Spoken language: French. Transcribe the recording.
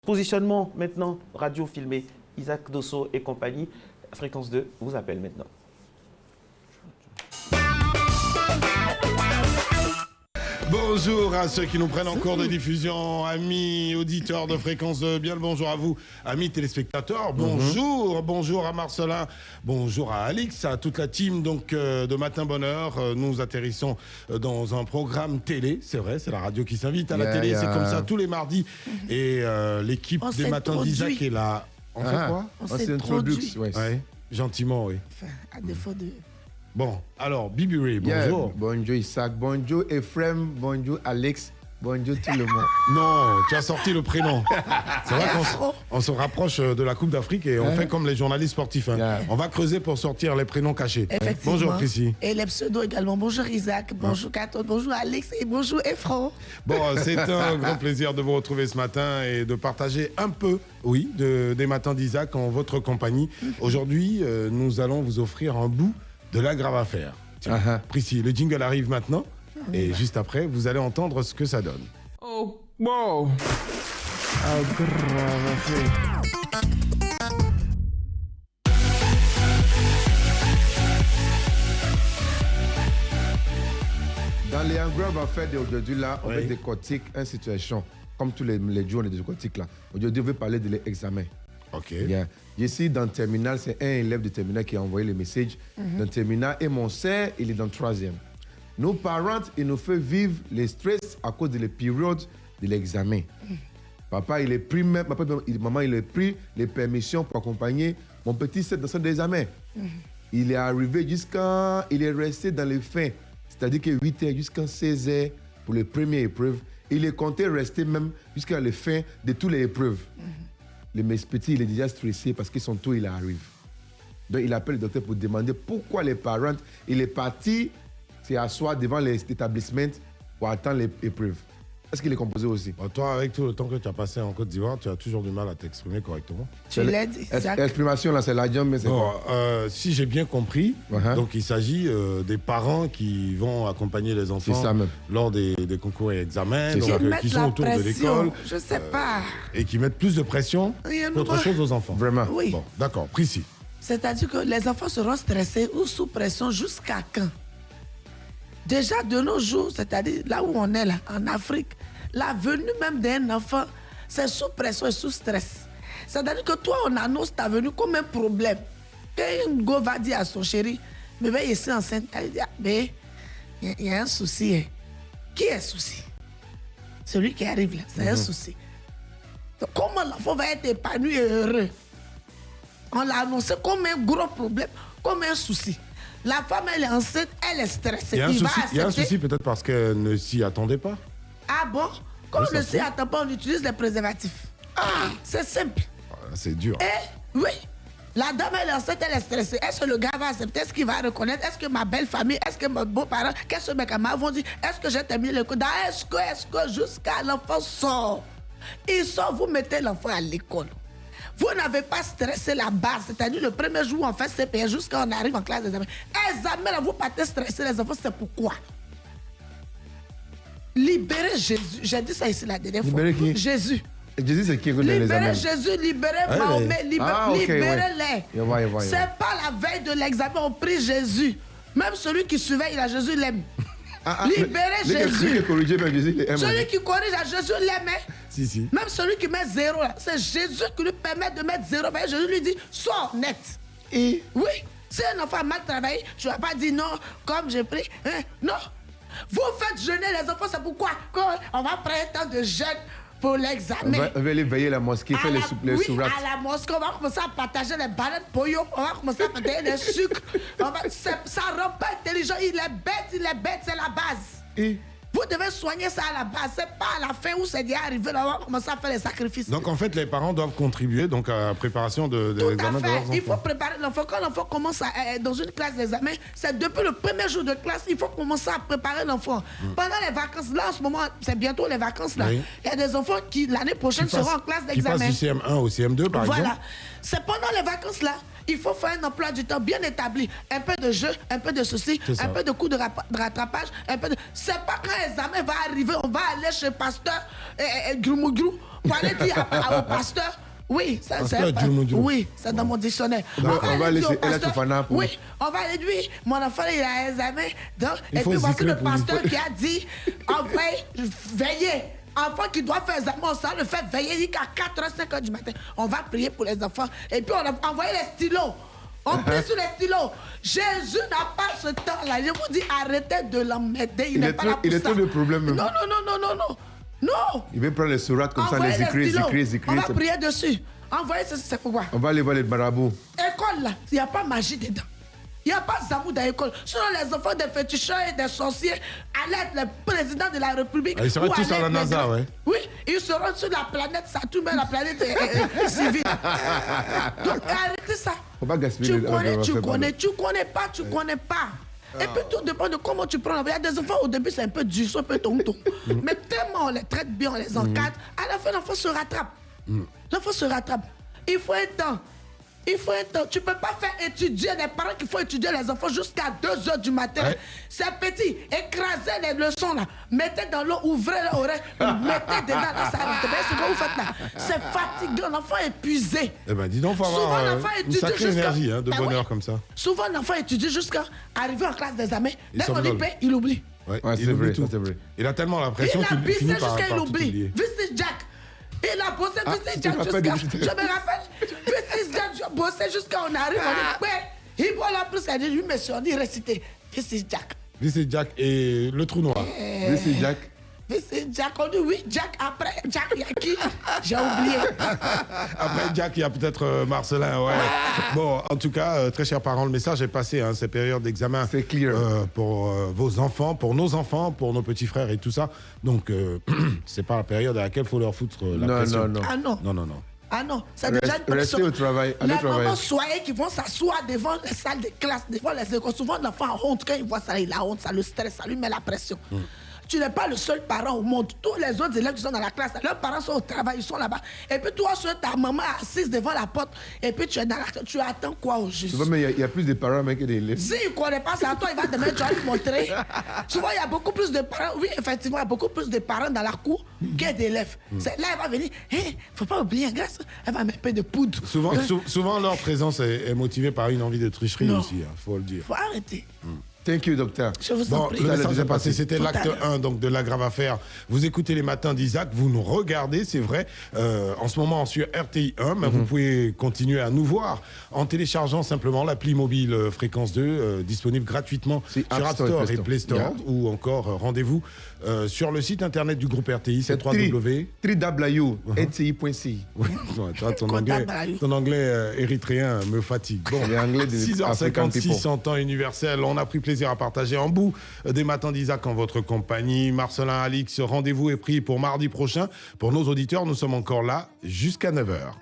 Positionnement maintenant, radio filmé, Isaac Dosso et compagnie. Fréquence 2 vous appelle maintenant. Bonjour à ceux qui nous prennent en cours de diffusion, amis auditeurs de Fréquence 2, bien le bonjour à vous, amis téléspectateurs, bonjour, bonjour à Marcelin, bonjour à Alix, à toute la team donc, de Matin Bonheur. Nous atterrissons dans un programme télé, c'est vrai, c'est la radio qui s'invite à la télé, c'est comme ça tous les mardis. Et l'équipe des Matins d'Isaac est là. On fait quoi? On s'introduit. Ouais, gentiment, oui. Enfin, à défaut de... Bon, alors, Bibi Ray, bonjour. Yeah. Bonjour Isaac, bonjour Ephraim, bonjour Alex, bonjour tout le monde. Non, tu as sorti le prénom. C'est vrai qu'on se rapproche de la Coupe d'Afrique et on fait comme les journalistes sportifs. Hein. Yeah. On va creuser pour sortir les prénoms cachés. Effectivement. Bonjour Chrissy. Et les pseudos également. Bonjour Isaac, bonjour Kato, bonjour Alex et bonjour Ephraim. Bon, c'est un grand plaisir de vous retrouver ce matin et de partager un peu, oui, des Matins d'Isaac en votre compagnie. Aujourd'hui, nous allons vous offrir un bout de la grave affaire. Tiens, Prissy, le jingle arrive maintenant et juste après, vous allez entendre ce que ça donne. Oh, wow. Grave affaire. Dans les grave affaires d'aujourd'hui, là, on va décortiquer une situation. Comme tous les jours, on est décortique là. Aujourd'hui, on veut parler de l'examen. Ok. Yeah. Ici, dans le terminal, c'est un élève de terminal qui a envoyé le message dans le terminal et mon sœur, il est dans le 3e. Nos parents, ils nous font vivre le stress à cause de la période de l'examen. Papa, il est pris, maman, il a pris les permissions pour accompagner mon petit dans son examen. Il est arrivé jusqu'à... Il est resté dans les fins, c'est-à-dire que 8h jusqu'à 16h pour les premières épreuves. Il est compté rester même jusqu'à la fin de toutes les épreuves. Le petit, il est déjà stressé parce que son tour, il arrive. Donc, il appelle le docteur pour demander pourquoi les parents, il est parti s'asseoir devant l'établissement pour attendre l'épreuve. Est-ce qu'il est composé aussi? Bon, toi, avec tout le temps que tu as passé en Côte d'Ivoire, tu as toujours du mal à t'exprimer correctement. Tu l'aides, Isaac? L'exprimation, là, c'est la jambe, mais c'est quoi? Si j'ai bien compris, donc il s'agit des parents qui vont accompagner les enfants lors des concours et examens, donc, qui sont autour de l'école. Je sais pas. Et qui mettent plus de pression qu'autre chose aux enfants. Vraiment? Oui. Bon, d'accord, Prissy. C'est-à-dire que les enfants seront stressés ou sous pression jusqu'à quand? Déjà, de nos jours, c'est-à-dire là où on est, là, en Afrique, la venue même d'un enfant, c'est sous pression et sous stress. C'est-à-dire que toi, on annonce ta venue comme un problème. Quand un go va dire à son chéri, bébé, il est enceinte, elle dit, mais il y a un souci. Hein. Qui est souci? Celui qui arrive là, c'est un souci. Donc, comment l'enfant va être épanoui et heureux? On l'a annoncé comme un gros problème, comme un souci. La femme, elle est enceinte, elle est stressée. Il y a un souci peut-être parce qu'elle ne s'y attendait pas. Ah bon? Comme on ne s'y attend pas, on utilise les préservatifs. Ah, c'est simple. C'est dur. Oui. La dame, elle est enceinte, elle est stressée. Est-ce que le gars va accepter? Est-ce qu'il va reconnaître? Est-ce que ma belle famille, est-ce que mes beaux-parents, qu'est-ce que mes camarades vont dire? Est-ce que j'ai terminé le cours? Est-ce que jusqu'à l'enfant sort? Il sort, vous mettez l'enfant à l'école. Vous n'avez pas stressé la base, c'est-à-dire le premier jour où on fait CPS jusqu'à on arrive en classe d'examen. Examen, là, vous partez stresser les enfants, c'est pourquoi? Libérez Jésus. J'ai dit ça ici la dernière fois. Libérez qui? Jésus. Jésus, c'est qui? Libérez Jésus, libérez Mahomet, libérez-les. C'est pas la veille de l'examen, on prie Jésus. Même celui qui surveille à Jésus l'aime. Libérez Jésus. Celui qui corrige à Jésus l'aime. Si. Même celui qui met 0, c'est Jésus qui lui permet de mettre 0. Jésus lui dit, sors net. Et oui, si un enfant a mal travaillé, tu ne vas pas dire non, comme j'ai pris. Hein? Non. Vous faites jeûner les enfants, c'est pourquoi on va prendre un temps de jeûne pour l'examen. On va aller veiller à la mosquée, faire les sourates. Oui, à la mosquée, on va commencer à partager les bananes pollo, on va commencer à partager les sucres. Ça ne rend pas intelligent, il est bête, c'est la base. Et vous devez soigner ça à la base, c'est pas à la fin où c'est déjà arrivé, là, on va commencer à faire les sacrifices. Donc en fait, les parents doivent contribuer donc, à la préparation de l'examen de leurs enfants. Il faut préparer l'enfant. Quand l'enfant commence dans une classe d'examen, c'est depuis le premier jour de classe, il faut commencer à préparer l'enfant. Pendant les vacances, là en ce moment, c'est bientôt les vacances là. Il y a des enfants qui l'année prochaine seront en classe d'examen. Qui passent du CM1 au CM2 par exemple. Voilà. C'est pendant les vacances là. Il faut faire un emploi du temps bien établi. Un peu de jeu, un peu de ceci, un peu de coups de rattrapage, un peu de... C'est pas quand l'examen va arriver, on va aller chez pasteur Grumougrou, pour aller dire au pasteur. Oui, ça c'est. Oui, c'est dans mon dictionnaire. On va laisser Ella Toufana pour. Oui, on va aller dire, mon enfant il a un examen. Donc, et puis voici le pasteur qui a dit, on va veiller. Enfant qui doit faire examen, on va le faire veiller jusqu'à 4h, 5h du matin. On va prier pour les enfants. Et puis on a envoyé les stylos. On prie sur les stylos. Jésus n'a pas ce temps-là. Je vous dis, arrêtez de l'emmerder. Il n'est pas là pour ça. Il est trop de problèmes. Non, non, non, non, non, non. Non. Il veut prendre les sourates comme Envoyez ça, les écrits. On va prier dessus. Envoyez ceci, c'est pourquoi. On va aller voir les marabouts. École, là, il n'y a pas magie dedans. Il n'y a pas d'amour dans l'école. Sinon, les enfants des féticheurs et des sorciers, allez être le président de la République. Ils seront tous à la NASA, ouais. Oui, ils seront sur la planète Saturne, mais la planète civile. Donc, arrêtez ça. On va gaspiller tu connais pas. Et puis tout dépend de comment tu prends. Il y a des enfants, au début, c'est un peu dur, c'est un peu tonton. Mais tellement on les traite bien, on les encadre, à la fin, l'enfant se rattrape. L'enfant se rattrape. Il faut un temps. Il faut un temps. Tu ne peux pas faire étudier les parents qu'il faut étudier les enfants jusqu'à 2h du matin. Ouais. C'est petit. Écrasez les leçons là. Mettez dans l'eau, ouvrez les oreilles, mettez dedans dans sa c'est ce que vous faites là. C'est fatigant. L'enfant est épuisé. Eh ben, dis donc, faut avoir une sacrée énergie de bonheur comme ça. Souvent, l'enfant étudie jusqu'à arriver en classe d'examen. Dès qu'on dit paix, il oublie. Ouais, il oublie tout. Il a tellement la pression qu'il finit par oublier. Vice Jack. Il a bossé Jack jusqu'à. Je me rappelle. Jack, je bossais jusqu'à on arrive. On dit, il voit la plus. Il dit, lui, monsieur, on dit réciter. Vice Jack. Vice Jack et le trou noir. Vice Jack. Vice Jack, on dit oui, Jack. Après, Jack, il y a qui? J'ai oublié. Après Jack, il y a peut-être Marcelin, ouais. Bon, en tout cas, très chers parents, le message est passé, hein, ces périodes d'examen. C'est clair. Pour vos enfants, pour nos petits frères et tout ça. Donc, c'est pas la période à laquelle il faut leur foutre la pression. Non. Ah non. Non. Ah non, c'est déjà une pression. Restez au travail. Les mamans soyez qui vont s'asseoir devant les salles de classe, devant les écoles. Souvent, l'enfant a honte. Quand il voit ça, il a honte, ça le stresse, ça lui met la pression. Tu n'es pas le seul parent au monde. Tous les autres élèves qui sont dans la classe, leurs parents sont au travail, ils sont là-bas. Et puis toi, ta maman assise devant la porte, et puis tu es dans la classe. Tu attends quoi au juste? Souvent, mais il y a plus de parents que d'élèves. Si il ne connaît pas ça, toi, il va demain, tu vas lui montrer. Souvent, il y a beaucoup plus de parents. Oui, effectivement, il y a beaucoup plus de parents dans la cour que d'élèves. Là, elle va venir. Il ne faut pas oublier, grâce, elle va mettre un peu de poudre. Souvent, leur présence est motivée par une envie de tricherie aussi, il faut le dire. Il faut arrêter. Thank you, docteur. Je vous en prie. Le message est passé. C'était l'acte 1 donc, de La Grave Affaire. Vous écoutez les matins d'Isaac, vous nous regardez, c'est vrai, en ce moment sur RTI 1, mais vous pouvez continuer à nous voir en téléchargeant simplement l'appli mobile Fréquence 2, disponible gratuitement sur App Store et Play Store, ou encore rendez-vous sur le site internet du groupe RTI, c'est www.rti.ci. Ton anglais érythréen me fatigue. Bon, 6h56 en temps universel, on a pris plaisir à partager en bout des matins d'Isaac en votre compagnie. Marcelin, Alix, rendez-vous est pris pour mardi prochain. Pour nos auditeurs, nous sommes encore là jusqu'à 9h.